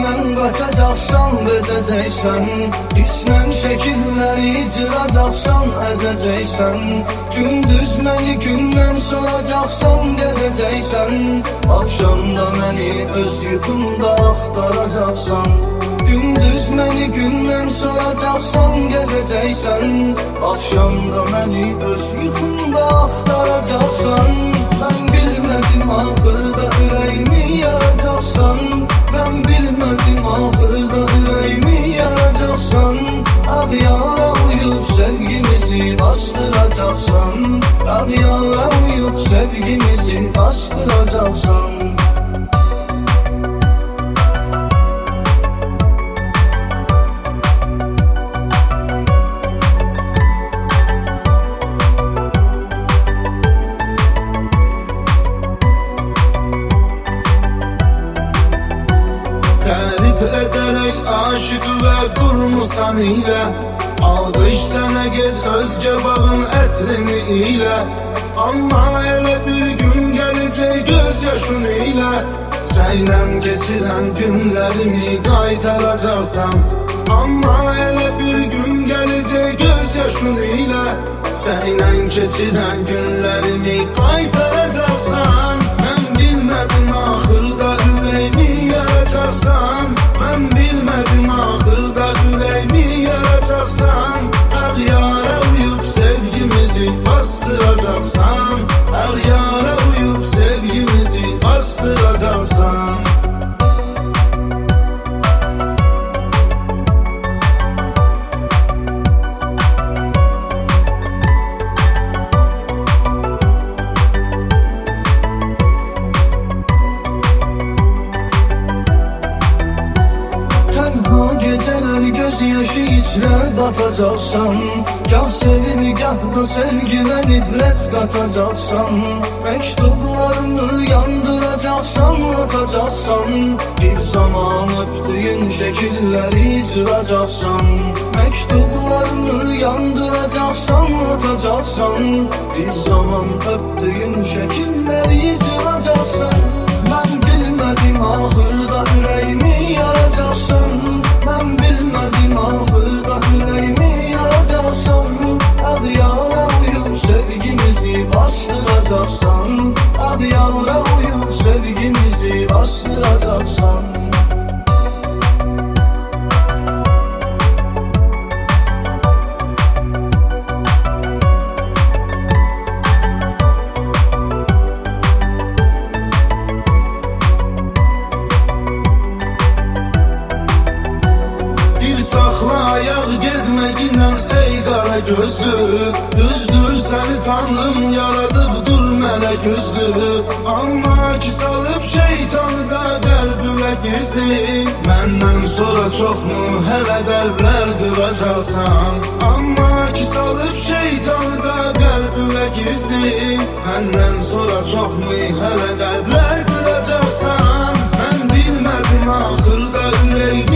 məndən qaçacaqsan, bezəcəksən. Hisslə şəkilləri cıracaqsan, əzəcəksən. Gündüz məni gündən soracaqsan, gezəcəksən. Axşamda məni öz yuxumda axtaracaqsan. Gündüz məni gündən soracaqsan, gezəcəksən. Axşamda məni öz yuxumda axtaracaqsan. Mən bilmədim axırda ürəyimi yaracaqsan. Mən bilmədim axırda ürəyimi yaracaqsan. Ağyara uyub sevgimizi bastıracaqsan. Ağyara uyub sevgimizi bastıracaqsan. Tərif edərək aşık və qurmusan ilə. Alqış sənə get özgə bağın ətrini ilə. Amma elə bir gün gələcək göz yaşın ilə. Səylən keçirən günlərimi qaytaracaqsan. Amma elə bir gün gələcək göz yaşın ilə. Səylən keçirən günlərimi qaytaracaqsan. Mən bilmədim axırda ürəyimi yaracaqsan. Mən bilmədim axırda ürəyimi yaracaqsan. Ağyara uyub sevgimizi bastıracaqsan. Ağyara uyub sevgimizi bastıracaqsan. Göz yaşı içrə batacaqsan. Gah sevini gah da sevgi və nifrət qatacaqsan. Məktublarını yandıracaqsan, atacaqsan. Bir zaman öpdüyün şəkilləri cıracaqsan. Məktublarını yandıracaqsan, atacaqsan. Bir zaman öpdüyün şəkilləri cıracaqsan. Mən bilmədim axırda ürəyimi yaracaqsan. Mən bilmədim axırda ürəyimi yaracaqsan. Ağyara uyub sevgimizi bastıracaqsan. Ağyara uyub sevgimizi bastıracaqsan. Saxla ayaq getməginlə ey qara gözlü. Düzdür səni tanrım yaradıbdır mənə gözlü. Amma ki salıb şeytanı da qəlbimə gizli. Məndən sonra çoxmu hələ qəlblər qıracaqsan. Amma ki salıb şeytanı da qəlbimə gizli. Məndən sonra çoxmu hələ qəlblər qıracaqsan. Mən bilmədim axırda ürəyimi